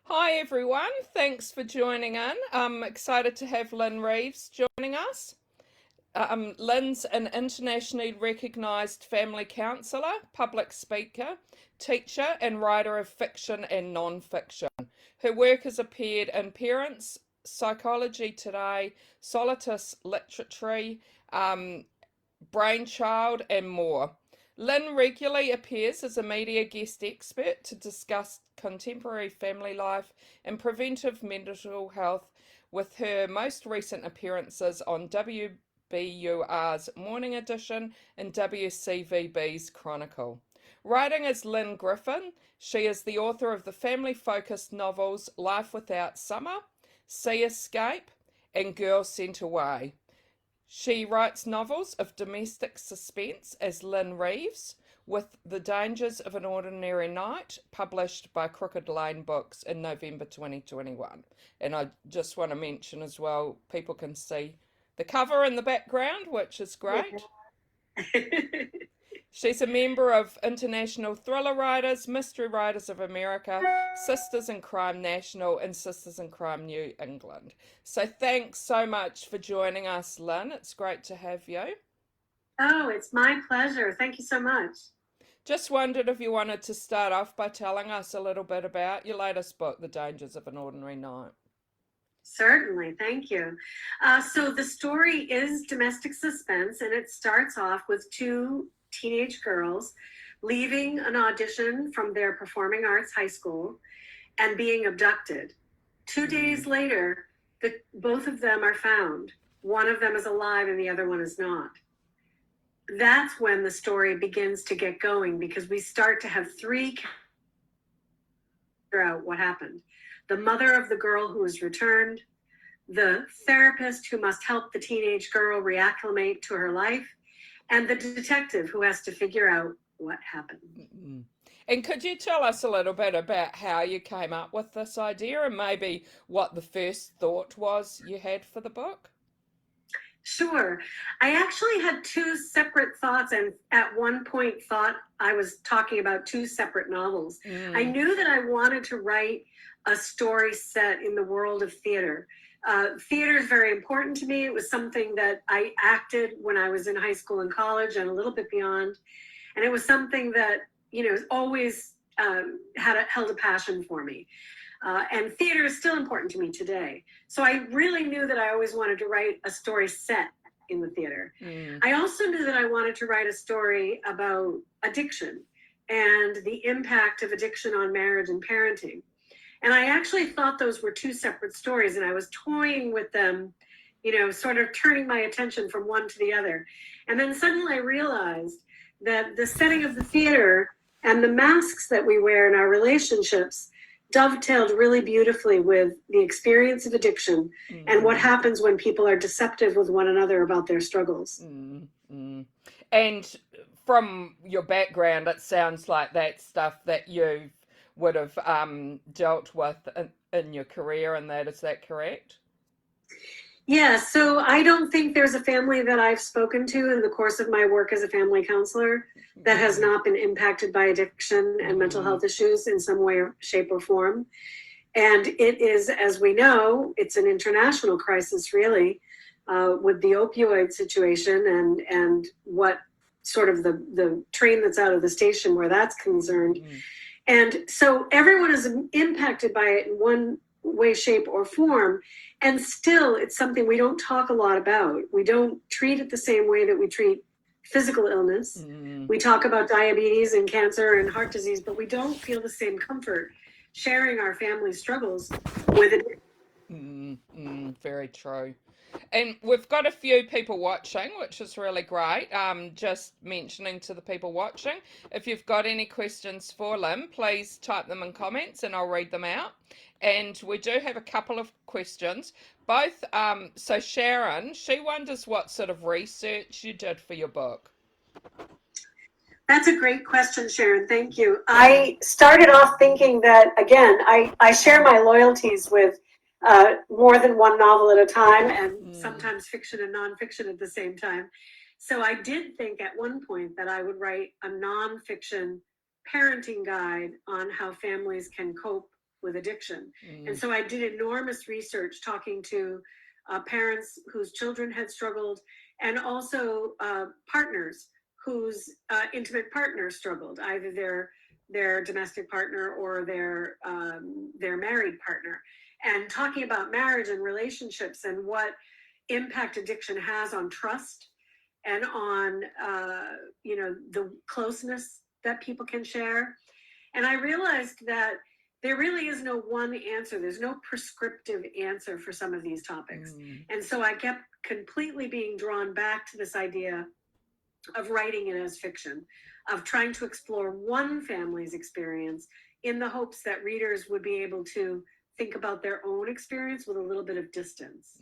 Hi everyone, thanks for joining in. I'm excited to have Lynne Reeves joining us. Lynne's an internationally recognised family counsellor, public speaker, teacher, and writer of fiction and non-fiction. Her work has appeared in Parents, Psychology Today, Solitus Literature, Brainchild, and more. Lynne regularly appears as a media guest expert to discuss contemporary family life and preventive mental health, with her most recent appearances on WBUR's Morning Edition and WCVB's Chronicle. Writing as Lynne Griffin, she is the author of the family-focused novels Life Without Summer, Sea Escape, and Girl Sent Away. She writes novels of domestic suspense as Lynne Reeves, with The Dangers of an Ordinary Night, published by Crooked Lane Books in November 2021. And I just want to mention as well, people can see the cover in the background, which is great. She's a member of International Thriller Writers, Mystery Writers of America, Sisters in Crime National, and Sisters in Crime New England. So thanks so much for joining us, Lynne. It's great to have you. Oh, it's my pleasure. Thank you so much. Just wondered if you wanted to start off by telling us a little bit about your latest book, The Dangers of an Ordinary Night. Certainly, thank you. So the story is domestic suspense, and it starts off with two teenage girls leaving an audition from their performing arts high school and being abducted. 2 days later, both of them are found. One of them is alive and the other one is not. That's when the story begins to get going, because we start to have three figure out what happened. The mother of the girl who is returned, the therapist who must help the teenage girl reacclimate to her life, and the detective who has to figure out what happened. Mm-hmm. And could you tell us a little bit about how you came up with this idea and maybe what the first thought was you had for the book? Sure. I actually had two separate thoughts, and at one point thought I was talking about two separate novels. I knew that I wanted to write a story set in the world of theater. Theater is very important to me. It was something that I acted when I was in high school and college and a little bit beyond. And it was something that, always held a passion for me. And theater is still important to me today. So I really knew that I always wanted to write a story set in the theater. I also knew that I wanted to write a story about addiction and the impact of addiction on marriage and parenting. And I actually thought those were two separate stories, and I was toying with them, sort of turning my attention from one to the other. And then suddenly I realized that the setting of the theater and the masks that we wear in our relationships dovetailed really beautifully with the experience of addiction and what happens when people are deceptive with one another about their struggles. And from your background, it sounds like that's stuff that you would have dealt with in your career, and is that correct? Yeah, so I don't think there's a family that I've spoken to in the course of my work as a family counselor that has not been impacted by addiction and mental health issues in some way, shape, or form. And it is, as we know, it's an international crisis, really, with the opioid situation and what sort of the train that's out of the station where that's concerned. And so everyone is impacted by it in one way, shape, or form. And still, it's something we don't talk a lot about. We don't treat it the same way that we treat physical illness. We talk about diabetes and cancer and heart disease, but we don't feel the same comfort sharing our family struggles with it. Very true. And we've got a few people watching, which is really great. Just mentioning to the people watching, if you've got any questions for Lynne, please type them in comments and I'll read them out. And we do have a couple of questions. Both, so Sharon, she wonders what sort of research you did for your book. That's a great question, Sharon. Thank you. I started off thinking that, again, I share my loyalties with more than one novel at a time, and sometimes fiction and nonfiction at the same time. So I did think at one point that I would write a nonfiction parenting guide on how families can cope with addiction. And so I did enormous research talking to parents whose children had struggled, and also partners whose intimate partner struggled, either their domestic partner or their married partner, and talking about marriage and relationships and what impact addiction has on trust and on the closeness that people can share. And I realized that there really is no one answer. There's no prescriptive answer for some of these topics. And so I kept completely being drawn back to this idea of writing it as fiction, of trying to explore one family's experience in the hopes that readers would be able to think about their own experience with a little bit of distance.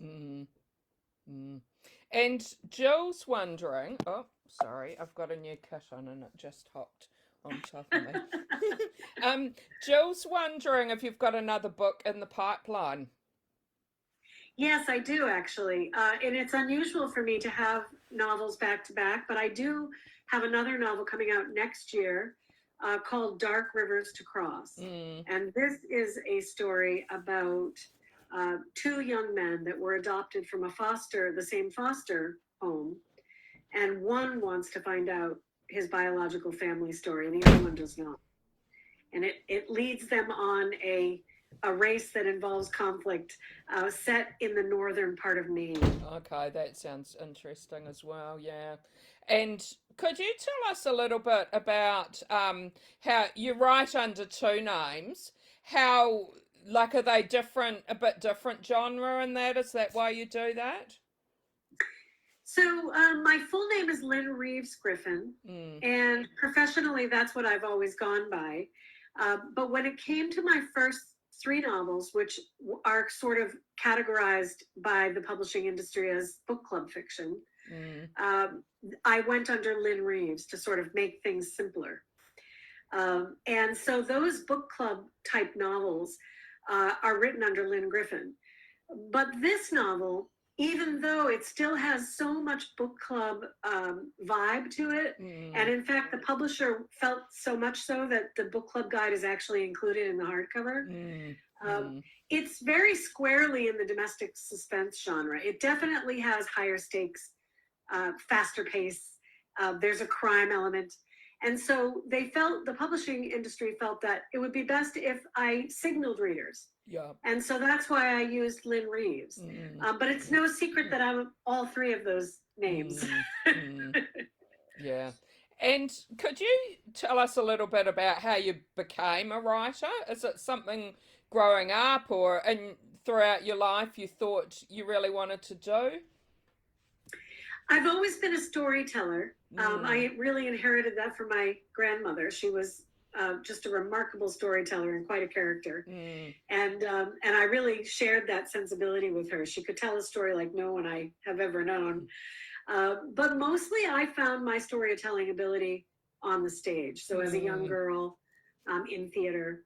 And Jill's wondering, oh, sorry, I've got a new kit on and it just hopped on top of me. Jill's wondering if you've got another book in the pipeline. Yes, I do actually. And it's unusual for me to have novels back to back, but I do have another novel coming out next year called Dark Rivers to Cross. And this is a story about two young men that were adopted from the same foster home. And one wants to find out his biological family story, and the other one does not. And it leads them on a race that involves conflict set in the northern part of Maine. Okay, that sounds interesting as well, yeah. And could you tell us a little bit about how you write under two names? How, like, are they different, a bit different genre in that? Is that why you do that? So my full name is Lynne Reeves Griffin, and professionally, that's what I've always gone by. But when it came to my first three novels, which are sort of categorized by the publishing industry as book club fiction, I went under Lynne Reeves to sort of make things simpler. And so those book club type novels are written under Lynne Griffin. But this novel, even though it still has so much book club vibe to it, and in fact, the publisher felt so much so that the book club guide is actually included in the hardcover, it's very squarely in the domestic suspense genre. It definitely has higher stakes, faster pace. There's a crime element. And so the publishing industry felt that it would be best if I signaled readers. Yeah. And so that's why I used Lynne Reeves. But it's no secret that I'm all three of those names. Yeah. And could you tell us a little bit about how you became a writer? Is it something growing up or throughout your life you thought you really wanted to do? I've always been a storyteller. I really inherited that from my grandmother. She was just a remarkable storyteller and quite a character. And I really shared that sensibility with her. She could tell a story like no one I have ever known. But mostly I found my storytelling ability on the stage. So as a young girl in theater,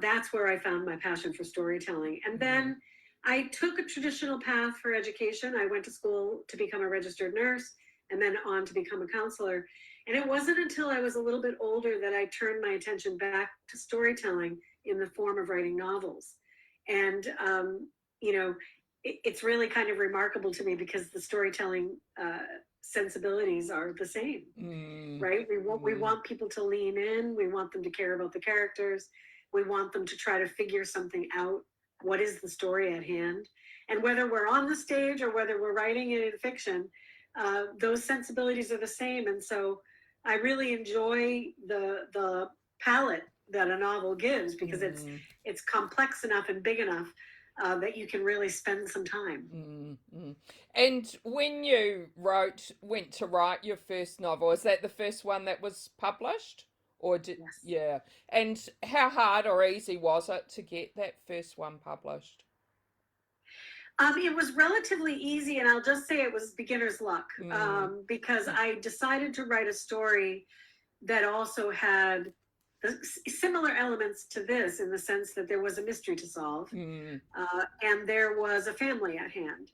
that's where I found my passion for storytelling. And then I took a traditional path for education. I went to school to become a registered nurse and then on to become a counselor. And it wasn't until I was a little bit older that I turned my attention back to storytelling in the form of writing novels. And, it's really kind of remarkable to me because the storytelling sensibilities are the same, right? We want people to lean in. We want them to care about the characters. We want them to try to figure something out. What is the story at hand? And whether we're on the stage or whether we're writing it in fiction, those sensibilities are the same. And so I really enjoy the palette that a novel gives because it's complex enough and big enough that you can really spend some time. And when you went to write your first novel, is that the first one that was published? Or Yes. Yeah. And how hard or easy was it to get that first one published? It was relatively easy, and I'll just say it was beginner's luck because I decided to write a story that also had similar elements to this in the sense that there was a mystery to solve and there was a family at hand.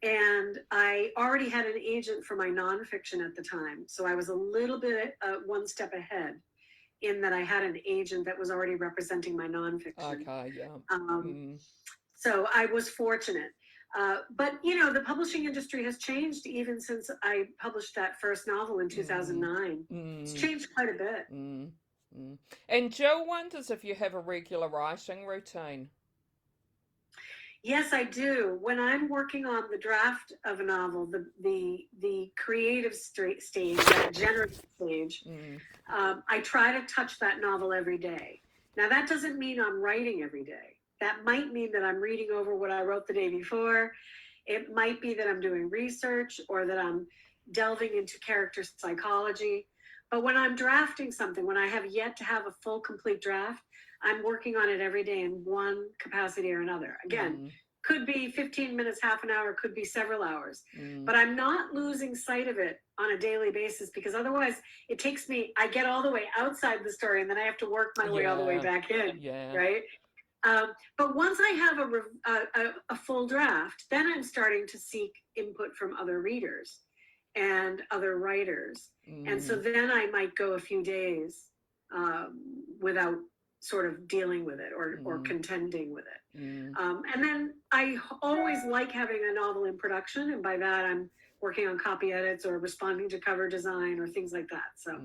And I already had an agent for my nonfiction at the time. So I was a little bit one step ahead in that I had an agent that was already representing my nonfiction. Okay, yeah. So I was fortunate. But, you know, the publishing industry has changed even since I published that first novel in 2009. It's changed quite a bit. And Jill wonders if you have a regular writing routine. Yes, I do. When I'm working on the draft of a novel, the creative stage, that generative stage, I try to touch that novel every day. Now, that doesn't mean I'm writing every day. That might mean that I'm reading over what I wrote the day before. It might be that I'm doing research or that I'm delving into character psychology. But when I'm drafting something, when I have yet to have a full, complete draft, I'm working on it every day in one capacity or another. Again, could be 15 minutes, half an hour, could be several hours. But I'm not losing sight of it on a daily basis, because otherwise it takes me, I get all the way outside the story and then I have to work my way all the way back in, right? But once I have a full draft, then I'm starting to seek input from other readers and other writers. And so then I might go a few days without sort of dealing with it or contending with it. And then I always like having a novel in production. And by that, I'm working on copy edits or responding to cover design or things like that. So.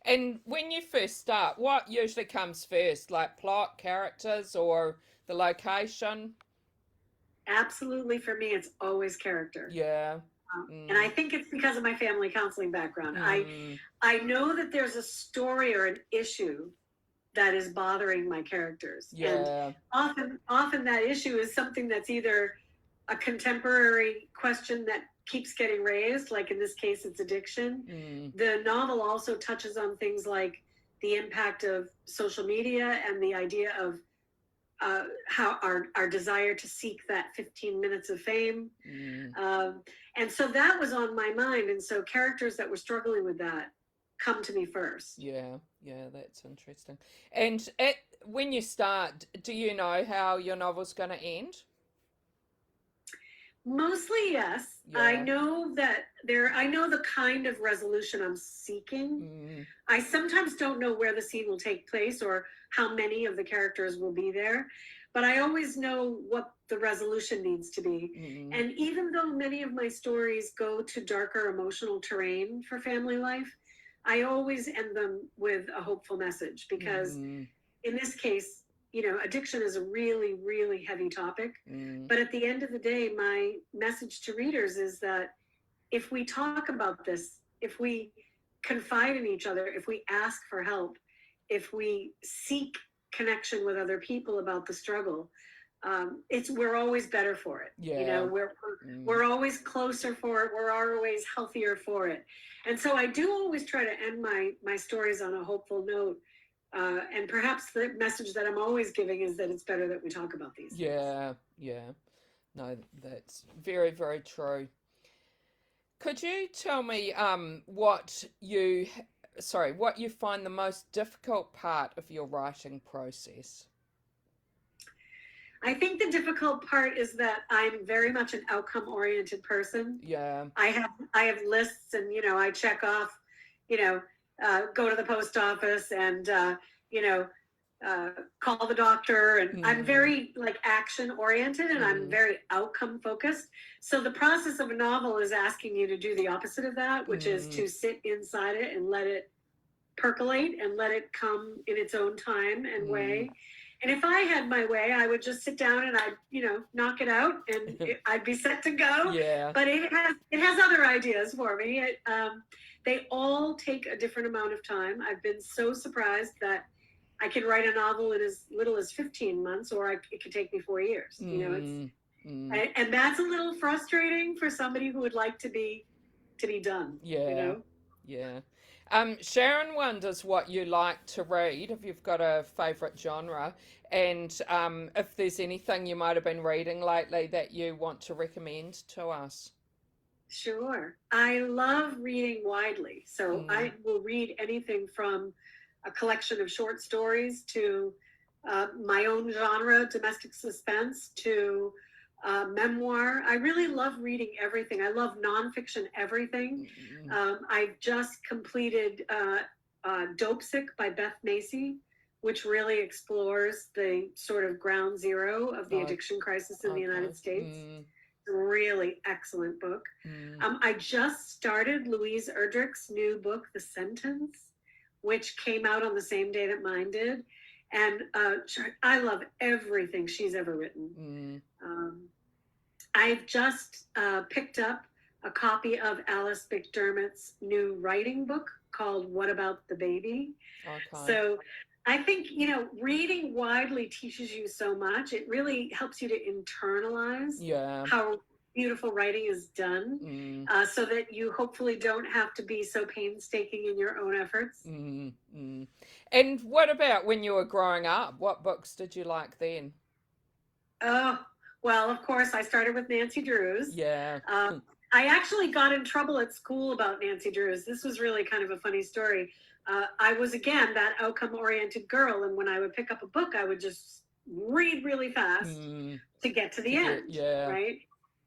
And when you first start, what usually comes first, like plot, characters, or the location? Absolutely, for me, it's always character. Yeah. And I think it's because of my family counseling background. I know that there's a story or an issue that is bothering my characters. Yeah. And often that issue is something that's either a contemporary question that keeps getting raised, like in this case, it's addiction. The novel also touches on things like the impact of social media and the idea of how our desire to seek that 15 minutes of fame. And so that was on my mind. And so characters that were struggling with that come to me first. Yeah, that's interesting. And when you start, do you know how your novel's going to end? Mostly, yes. Yeah. I know that I know the kind of resolution I'm seeking. I sometimes don't know where the scene will take place or how many of the characters will be there, but I always know what the resolution needs to be. And even though many of my stories go to darker emotional terrain for family life, I always end them with a hopeful message, because in this case, you know, addiction is a really, really heavy topic. But at the end of the day, my message to readers is that if we talk about this, if we confide in each other, if we ask for help, if we seek connection with other people about the struggle, we're always better for it. Yeah. You know, we're always closer for it. We're always healthier for it. And so I do always try to end my stories on a hopeful note. And perhaps the message that I'm always giving is that it's better that we talk about these things. Yeah. No, that's very, very true. Could you tell me what you find the most difficult part of your writing process? I think the difficult part is that I'm very much an outcome-oriented person. Yeah. I have lists, and you know, I check off, you know, go to the post office and you know, call the doctor, and I'm very like action oriented, and I'm very outcome focused. So the process of a novel is asking you to do the opposite of that, which is to sit inside it and let it percolate and let it come in its own time and way. And if I had my way, I would just sit down and I'd, you know, knock it out and I'd be set to go. Yeah. But it has other ideas for me. They all take a different amount of time. I've been so surprised that I can write a novel in as little as 15 months, or it could take me 4 years. You know, and that's a little frustrating for somebody who would like to be done. Yeah. You know? Yeah. Sharon wonders what you like to read, if you've got a favourite genre, and if there's anything you might have been reading lately that you want to recommend to us. Sure. I love reading widely. So I will read anything from a collection of short stories to my own genre, domestic suspense, to memoir. I really love reading everything. I love nonfiction everything. I've just completed Dope Sick by Beth Macy, which really explores the sort of ground zero of the addiction crisis in the United States. Really excellent book. I just started Louise Erdrich's new book, The Sentence, which came out on the same day that mine did. And I love everything she's ever written. I've just picked up a copy of Alice McDermott's new writing book called What About the Baby? So I think, reading widely teaches you so much. It really helps you to internalize how beautiful writing is done, so that you hopefully don't have to be so painstaking in your own efforts. And what about when you were growing up? What books did you like then? Oh, well, of course, I started with Nancy Drews. Yeah. I actually got in trouble at school about Nancy Drews. This was really kind of a funny story. I was, again, that outcome-oriented girl, and when I would pick up a book, I would just read really fast to get to the end, right?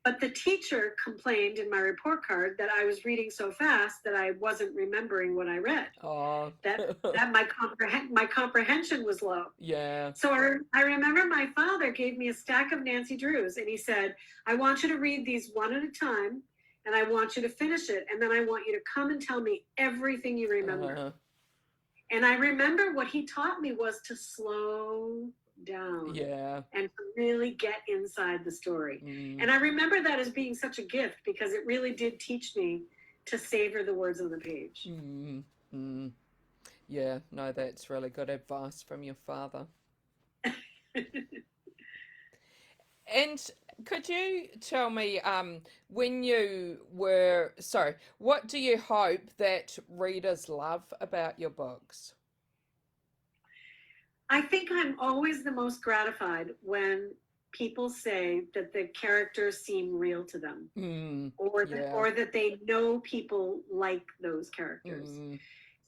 But the teacher complained in my report card that I was reading so fast that I wasn't remembering what I read. That my comprehension was low. Yeah. So I remember my father gave me a stack of Nancy Drews, and he said, I want you to read these one at a time, and I want you to finish it, and then I want you to come and tell me everything you remember. And I remember what he taught me was to slow down and to really get inside the story. And I remember that as being such a gift, because it really did teach me to savor the words on the page. Yeah, no, that's really good advice from your father. And could you tell me, when you were, what do you hope that readers love about your books? I think I'm always the most gratified when people say that the characters seem real to them, or that they know people like those characters.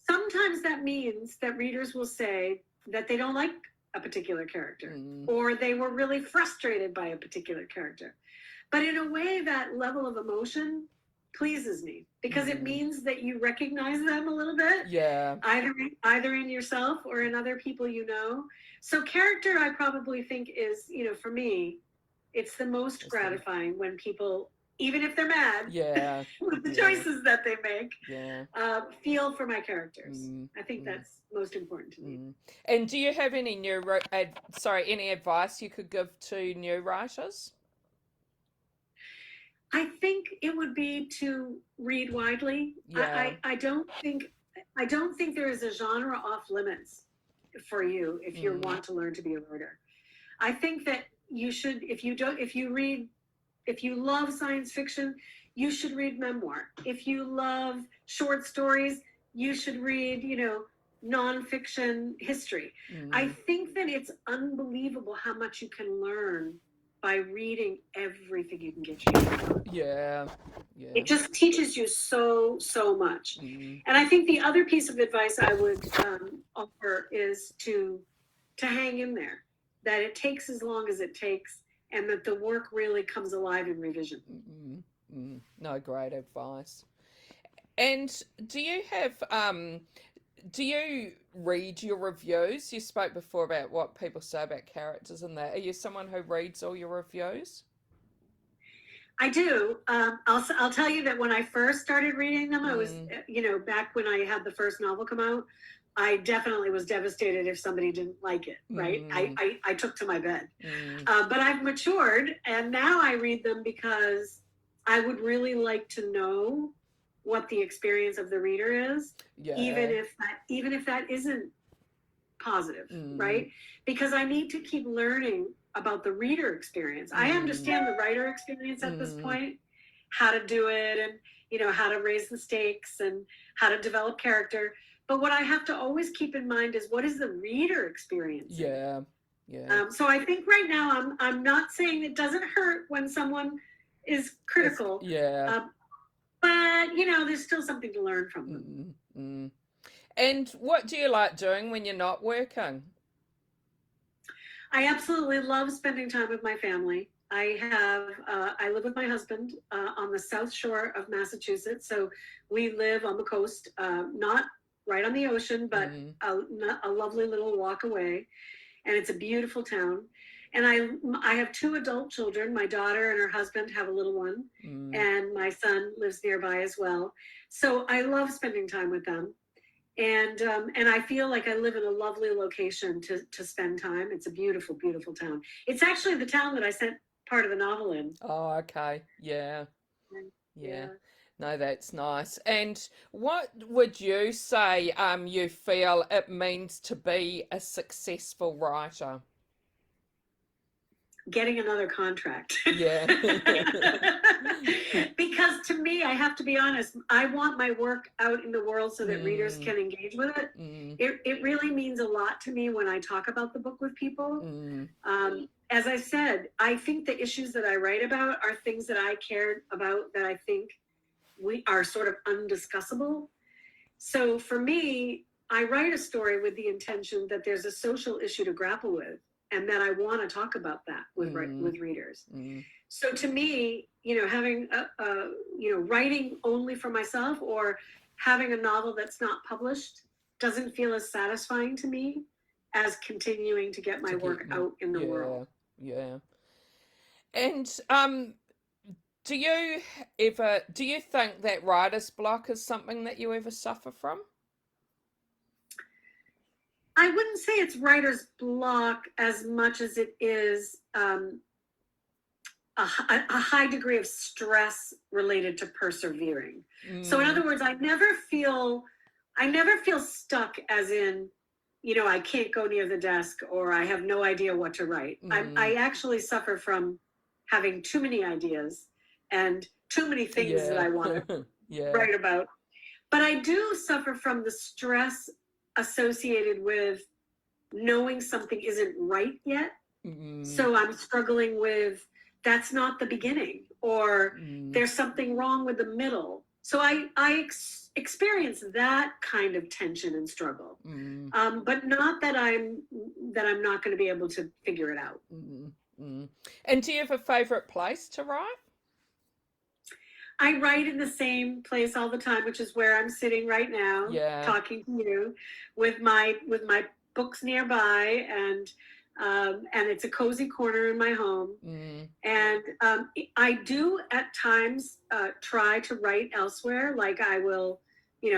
Sometimes that means that readers will say that they don't like a particular character, or they were really frustrated by a particular character. But in a way, that level of emotion pleases me, because it means that you recognize them a little bit, either in yourself or in other people you know. So character, I probably think, is, for me, it's the most gratifying when people, even if they're mad with the choices that they make, feel for my characters. I think that's most important to me. And do you have any any advice you could give to new writers? I think it would be to read widely. I don't think there is a genre off limits for you if you want to learn to be a writer. I think that you should, if you love science fiction, you should read memoir. If you love short stories, you should read, nonfiction history. I think that it's unbelievable how much you can learn by reading everything you can get your hands on. It just teaches you so much. And I think the other piece of advice I would offer is to hang in there, that it takes as long as it takes, and that the work really comes alive in revision. No, great advice. And do you read your reviews? You spoke before about what people say about characters and that. Are you someone who reads all your reviews? I do. I'll tell you that when I first started reading them, I was, back when I had the first novel come out, I definitely was devastated if somebody didn't like it, right? I took to my bed. But I've matured, and now I read them because I would really like to know what the experience of the reader is, even if that isn't positive, right? Because I need to keep learning about the reader experience. I understand the writer experience at this point, how to do it, and how to raise the stakes and how to develop character. But what I have to always keep in mind is, what is the reader experience? So I think right now I'm not saying it doesn't hurt when someone is critical. But there's still something to learn from them. And what do you like doing when you're not working? I absolutely love spending time with my family. I live with my husband on the South Shore of Massachusetts. So we live on the coast, not right on the ocean, but a lovely little walk away. And it's a beautiful town. And I have two adult children. My daughter and her husband have a little one, and my son lives nearby as well. So I love spending time with them. And I feel like I live in a lovely location to spend time. It's a beautiful, beautiful town. It's actually the town that I sent part of the novel in. Oh, okay. Yeah. Yeah. Yeah. No, that's nice. And what would you say you feel it means to be a successful writer? Getting another contract. Yeah. Because to me, I have to be honest, I want my work out in the world so that readers can engage with it. It really means a lot to me when I talk about the book with people. As I said, I think the issues that I write about are things that I cared about that I think we are sort of undiscussable. So for me, I write a story with the intention that there's a social issue to grapple with, and that I want to talk about that with readers. So to me, having writing only for myself or having a novel that's not published doesn't feel as satisfying to me as continuing to get my work out in the world. Yeah. And do you think that writer's block is something that you ever suffer from? I wouldn't say it's writer's block as much as it is a high degree of stress related to persevering. So in other words, I never feel stuck as in, I can't go near the desk or I have no idea what to write. I actually suffer from having too many ideas and too many things that I want to write about. But I do suffer from the stress associated with knowing something isn't right yet. So I'm struggling with, that's not the beginning, or there's something wrong with the middle. So I experience that kind of tension and struggle, but not that I'm not going to be able to figure it out. And do you have a favorite place to write? I write in the same place all the time, which is where I'm sitting right now, talking to you, with my books nearby, and it's a cozy corner in my home. And I do at times try to write elsewhere, like I will,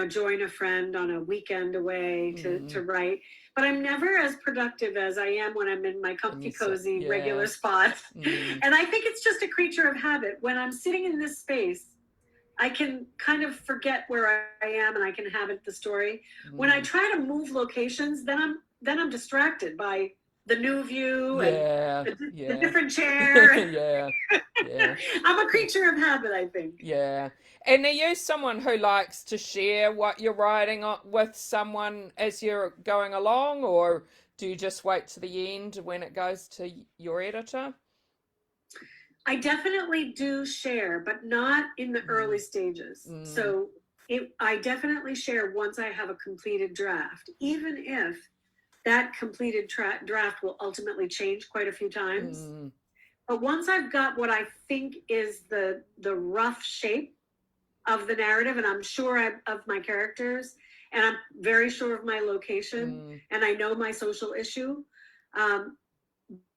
join a friend on a weekend away to write. But I'm never as productive as I am when I'm in my comfy, cozy, regular spot. And I think it's just a creature of habit. When I'm sitting in this space, I can kind of forget where I am and I can habit the story. When I try to move locations, then I'm distracted by the new view and the different chair. I'm a creature of habit, I think. Yeah. And are you someone who likes to share what you're writing with someone as you're going along, or do you just wait to the end when it goes to your editor? I definitely do share, but not in the early stages. So I definitely share once I have a completed draft, even if that completed draft will ultimately change quite a few times. But once I've got what I think is the rough shape of the narrative, and I'm sure of my characters, and I'm very sure of my location, and I know my social issue,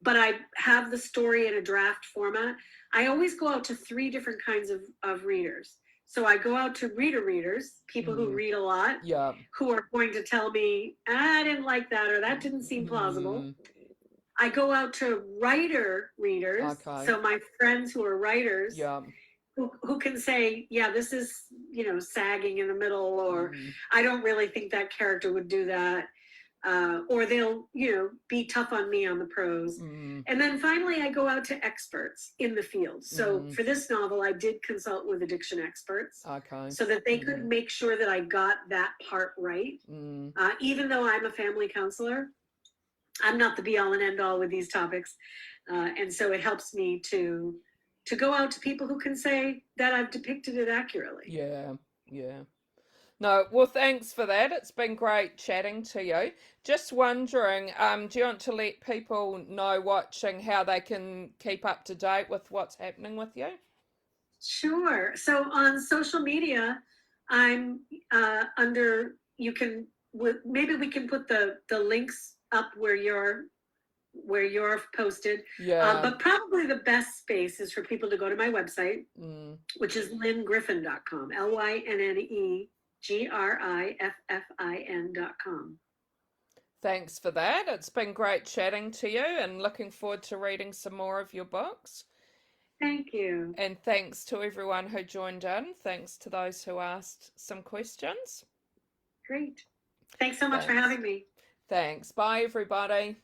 but I have the story in a draft format, I always go out to 3 different kinds of readers. So I go out to readers, people who read a lot, who are going to tell me, I didn't like that, or that didn't seem plausible. I go out to readers, so my friends who are writers, who can say, yeah, this is, sagging in the middle, or I don't really think that character would do that. Or they'll, be tough on me on the prose. And then finally, I go out to experts in the field. So for this novel, I did consult with addiction experts so that they could make sure that I got that part right. Even though I'm a family counselor, I'm not the be all and end all with these topics. And so it helps me to go out to people who can say that I've depicted it accurately. Yeah. No, well, thanks for that. It's been great chatting to you. Just wondering, do you want to let people know watching how they can keep up to date with what's happening with you? Sure. So on social media, I'm under, you can, maybe we can put the links up where you're posted. Yeah. But probably the best space is for people to go to my website, Mm. which is lynnegriffin.com, LYNNEGRIFFIN.com. Thanks for that. It's been great chatting to you and looking forward to reading some more of your books. Thank you. And thanks to everyone who joined in. Thanks to those who asked some questions. Great. Thanks so much for Thanks. having me. Thanks. Bye, everybody.